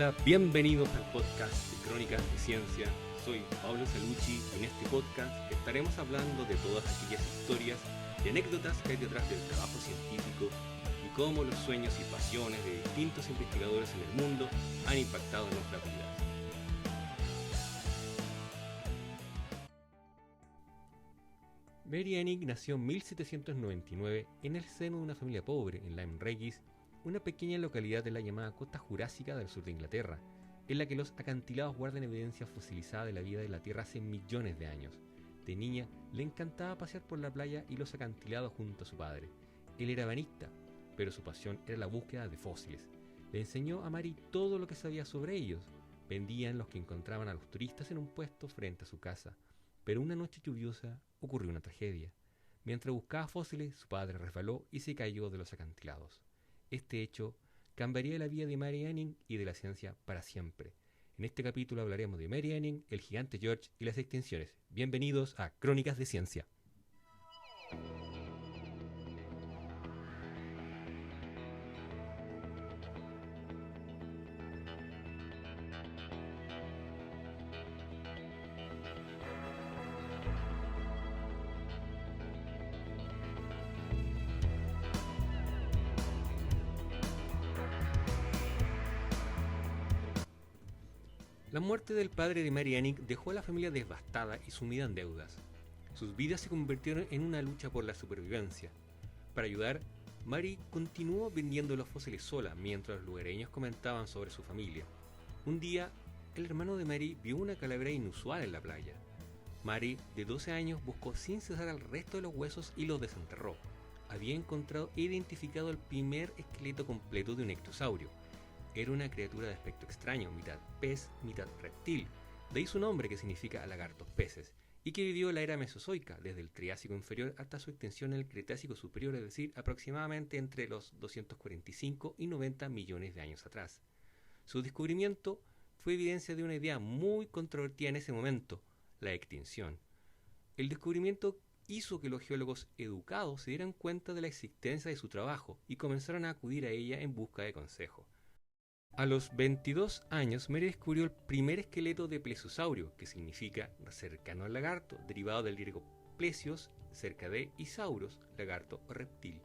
Hola, bienvenidos al podcast de Crónicas de Ciencia. Soy Pablo Salucci y en este podcast estaremos hablando de todas aquellas historias y anécdotas que hay detrás del trabajo científico y cómo los sueños y pasiones de distintos investigadores en el mundo han impactado en nuestra vida. Mary Anning nació en 1799 en el seno de una familia pobre en Lyme Regis, una pequeña localidad de la llamada costa jurásica del sur de Inglaterra, en la que los acantilados guardan evidencia fosilizada de la vida de la Tierra hace millones de años. De niña, le encantaba pasear por la playa y los acantilados junto a su padre. Él era ebanista, pero su pasión era la búsqueda de fósiles. Le enseñó a Mary todo lo que sabía sobre ellos. Vendían los que encontraban a los turistas en un puesto frente a su casa. Pero una noche lluviosa ocurrió una tragedia. Mientras buscaba fósiles, su padre resbaló y se cayó de los acantilados. Este hecho cambiaría la vida de Mary Anning y de la ciencia para siempre. En este capítulo hablaremos de Mary Anning, el gigante George y las extinciones. Bienvenidos a Crónicas de Ciencia. La muerte del padre de Mary Anning dejó a la familia devastada y sumida en deudas. Sus vidas se convirtieron en una lucha por la supervivencia. Para ayudar, Mary continuó vendiendo los fósiles sola mientras los lugareños comentaban sobre su familia. Un día, el hermano de Mary vio una calavera inusual en la playa. Mary, de 12 años, buscó sin cesar al resto de los huesos y los desenterró. Había encontrado e identificado el primer esqueleto completo de un ictiosaurio. Era una criatura de aspecto extraño, mitad pez, mitad reptil, de ahí su nombre que significa lagartos peces, y que vivió la era mesozoica, desde el Triásico inferior hasta su extinción en el Cretácico superior, es decir, aproximadamente entre los 245 y 90 millones de años atrás. Su descubrimiento fue evidencia de una idea muy controvertida en ese momento, la extinción. El descubrimiento hizo que los geólogos educados se dieran cuenta de la existencia de su trabajo y comenzaron a acudir a ella en busca de consejo. A los 22 años, Mary descubrió el primer esqueleto de plesiosaurio, que significa cercano al lagarto, derivado del griego plesios, cerca de, y sauros, lagarto o reptil.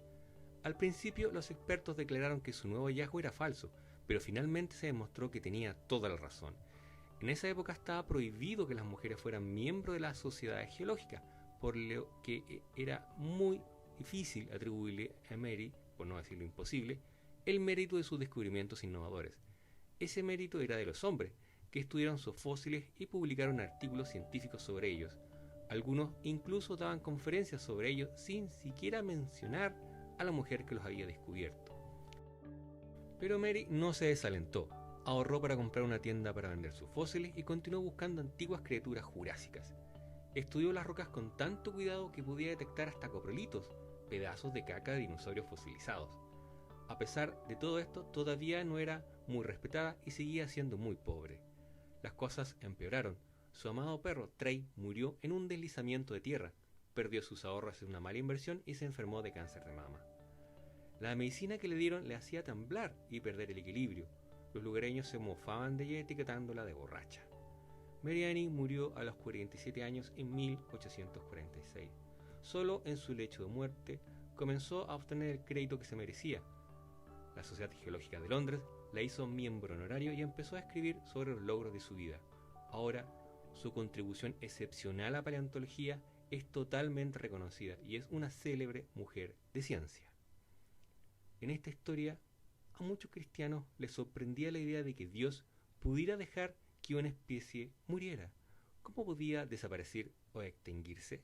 Al principio, los expertos declararon que su nuevo hallazgo era falso, pero finalmente se demostró que tenía toda la razón. En esa época estaba prohibido que las mujeres fueran miembros de la sociedad geológica, por lo que era muy difícil atribuirle a Mary, por no decirlo imposible, el mérito de sus descubrimientos innovadores. Ese mérito era de los hombres, que estudiaron sus fósiles y publicaron artículos científicos sobre ellos. Algunos incluso daban conferencias sobre ellos sin siquiera mencionar a la mujer que los había descubierto. Pero Mary no se desalentó. Ahorró para comprar una tienda para vender sus fósiles y continuó buscando antiguas criaturas jurásicas. Estudió las rocas con tanto cuidado que podía detectar hasta coprolitos, pedazos de caca de dinosaurios fosilizados. A pesar de todo esto, todavía no era muy respetada y seguía siendo muy pobre. Las cosas empeoraron. Su amado perro, Trey, murió en un deslizamiento de tierra, perdió sus ahorros en una mala inversión y se enfermó de cáncer de mama. La medicina que le dieron le hacía temblar y perder el equilibrio. Los lugareños se mofaban de ella etiquetándola de borracha. Mary Anning murió a los 47 años en 1846. Solo en su lecho de muerte comenzó a obtener el crédito que se merecía. La Sociedad Geológica de Londres la hizo miembro honorario y empezó a escribir sobre los logros de su vida. Ahora, su contribución excepcional a la paleontología es totalmente reconocida y es una célebre mujer de ciencia. En esta historia, a muchos cristianos les sorprendía la idea de que Dios pudiera dejar que una especie muriera. ¿Cómo podía desaparecer o extinguirse?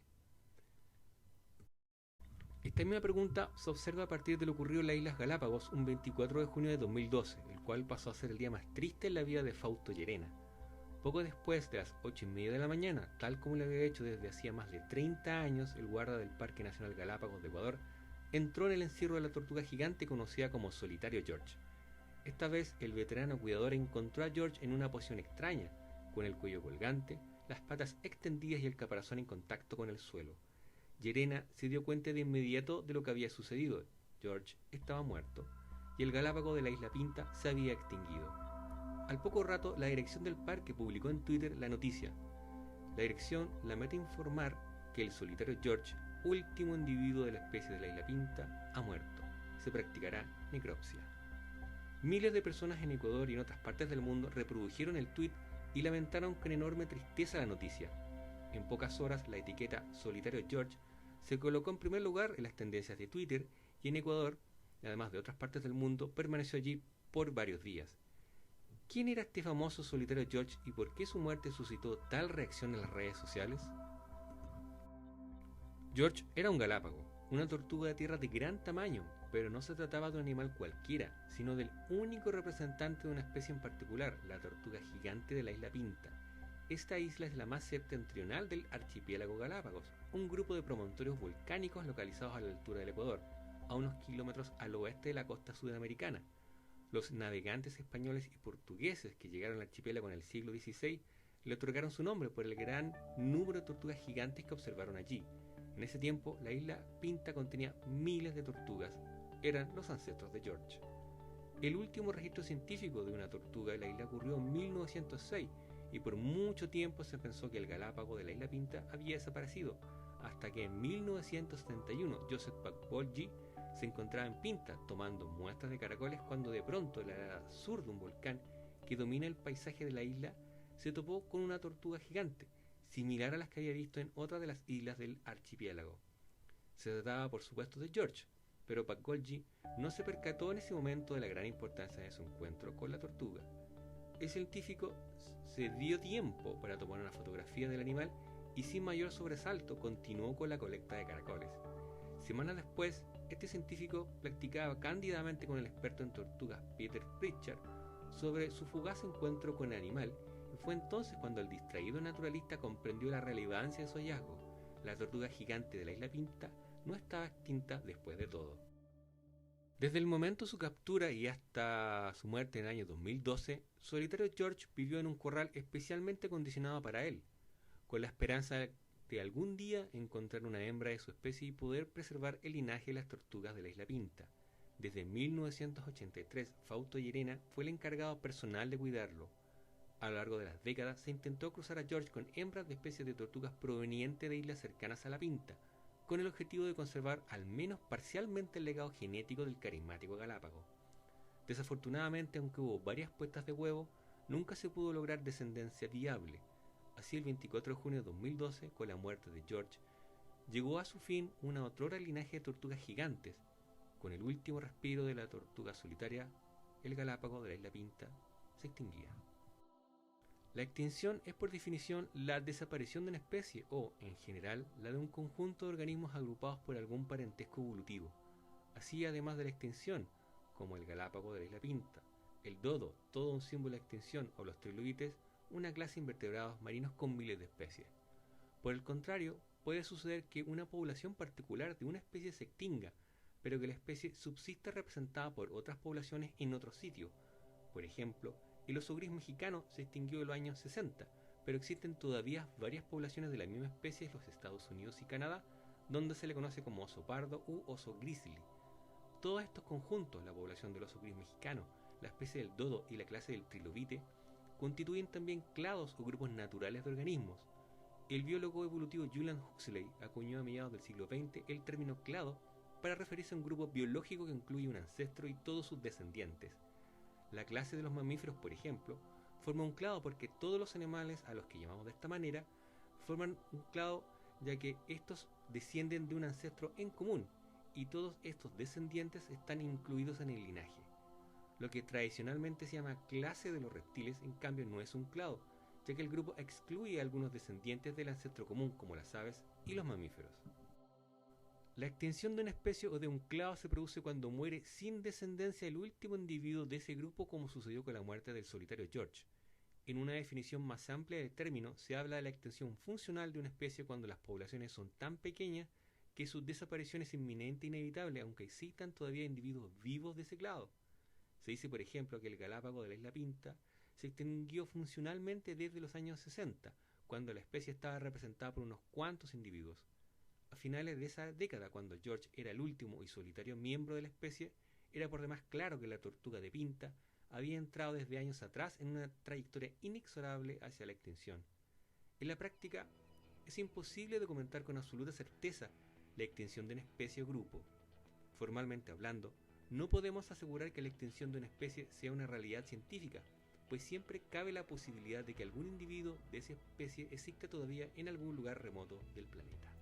Esta misma pregunta se observa a partir de lo ocurrido en las Islas Galápagos un 24 de junio de 2012, el cual pasó a ser el día más triste en la vida de Fausto Llerena. Poco después de las 8:30 de la mañana, tal como lo había hecho desde hacía más de 30 años el guarda del Parque Nacional Galápagos de Ecuador, entró en el encierro de la tortuga gigante conocida como Solitario George. Esta vez el veterano cuidador encontró a George en una posición extraña, con el cuello colgante, las patas extendidas y el caparazón en contacto con el suelo. Llerena se dio cuenta de inmediato de lo que había sucedido. George estaba muerto y el Galápago de la Isla Pinta se había extinguido. Al poco rato, la dirección del parque publicó en Twitter la noticia. La dirección lamenta informar que el solitario George, último individuo de la especie de la isla Pinta, ha muerto. Se practicará necropsia. Miles de personas en Ecuador y en otras partes del mundo reprodujeron el tuit y lamentaron con enorme tristeza la noticia. En pocas horas, la etiqueta Solitario George se colocó en primer lugar en las tendencias de Twitter y en Ecuador, además de otras partes del mundo, permaneció allí por varios días. ¿Quién era este famoso Solitario George y por qué su muerte suscitó tal reacción en las redes sociales? George era un galápago, una tortuga de tierra de gran tamaño, pero no se trataba de un animal cualquiera, sino del único representante de una especie en particular, la tortuga gigante de la isla Pinta. Esta isla es la más septentrional del archipiélago Galápagos, un grupo de promontorios volcánicos localizados a la altura del Ecuador, a unos kilómetros al oeste de la costa sudamericana. Los navegantes españoles y portugueses que llegaron al archipiélago en el siglo XVI le otorgaron su nombre por el gran número de tortugas gigantes que observaron allí. En ese tiempo, la isla Pinta contenía miles de tortugas. Eran los ancestros de George. El último registro científico de una tortuga de la isla ocurrió en 1906 y por mucho tiempo se pensó que el galápago de la isla Pinta había desaparecido, hasta que en 1971 Joseph Pacbolgi se encontraba en Pinta tomando muestras de caracoles cuando de pronto en la sur de un volcán que domina el paisaje de la isla se topó con una tortuga gigante, similar a las que había visto en otra de las islas del archipiélago. Se trataba por supuesto de George, pero Pacbolgi no se percató en ese momento de la gran importancia de su encuentro con la tortuga. El científico se dio tiempo para tomar una fotografía del animal y sin mayor sobresalto continuó con la colecta de caracoles. Semanas después, este científico platicaba cándidamente con el experto en tortugas Peter Pritchard sobre su fugaz encuentro con el animal y fue entonces cuando el distraído naturalista comprendió la relevancia de su hallazgo. La tortuga gigante de la isla Pinta no estaba extinta después de todo. Desde el momento de su captura y hasta su muerte en el año 2012, Solitario George vivió en un corral especialmente acondicionado para él, con la esperanza de algún día encontrar una hembra de su especie y poder preservar el linaje de las tortugas de la isla Pinta. Desde 1983, Fausto Llerena fue el encargado personal de cuidarlo. A lo largo de las décadas se intentó cruzar a George con hembras de especies de tortugas provenientes de islas cercanas a la Pinta, con el objetivo de conservar al menos parcialmente el legado genético del carismático galápago. Desafortunadamente, aunque hubo varias puestas de huevo, nunca se pudo lograr descendencia viable. Así, el 24 de junio de 2012, con la muerte de George, llegó a su fin una otrora linaje de tortugas gigantes. Con el último respiro de la tortuga solitaria, el galápago de la isla Pinta se extinguía. La extinción es por definición la desaparición de una especie o, en general, la de un conjunto de organismos agrupados por algún parentesco evolutivo. Así, además de la extinción, como el galápago de la isla Pinta, el dodo, todo un símbolo de extinción, o los trilobites, una clase de invertebrados marinos con miles de especies. Por el contrario, puede suceder que una población particular de una especie se extinga, pero que la especie subsista representada por otras poblaciones en otro sitio. Por ejemplo, el oso gris mexicano se extinguió en los años 60, pero existen todavía varias poblaciones de la misma especie en los Estados Unidos y Canadá, donde se le conoce como oso pardo u oso grizzly. Todos estos conjuntos, la población del oso gris mexicano, la especie del dodo y la clase del trilobite, constituyen también clados o grupos naturales de organismos. El biólogo evolutivo Julian Huxley acuñó a mediados del siglo XX el término clado para referirse a un grupo biológico que incluye un ancestro y todos sus descendientes. La clase de los mamíferos, por ejemplo, forma un clado porque todos los animales a los que llamamos de esta manera forman un clado ya que estos descienden de un ancestro en común y todos estos descendientes están incluidos en el linaje. Lo que tradicionalmente se llama clase de los reptiles, en cambio, no es un clado, ya que el grupo excluye a algunos descendientes del ancestro común, como las aves y los mamíferos. La extinción de una especie o de un clado se produce cuando muere sin descendencia el último individuo de ese grupo, como sucedió con la muerte del solitario George. En una definición más amplia del término, se habla de la extinción funcional de una especie cuando las poblaciones son tan pequeñas que su desaparición es inminente e inevitable, aunque existan todavía individuos vivos de ese clado. Se dice, por ejemplo, que el galápago de la isla Pinta se extinguió funcionalmente desde los años 60, cuando la especie estaba representada por unos cuantos individuos. A finales de esa década, cuando George era el último y solitario miembro de la especie, era por demás claro que la tortuga de Pinta había entrado desde años atrás en una trayectoria inexorable hacia la extinción. En la práctica, es imposible documentar con absoluta certeza la extinción de una especie o grupo. Formalmente hablando, no podemos asegurar que la extinción de una especie sea una realidad científica, pues siempre cabe la posibilidad de que algún individuo de esa especie exista todavía en algún lugar remoto del planeta.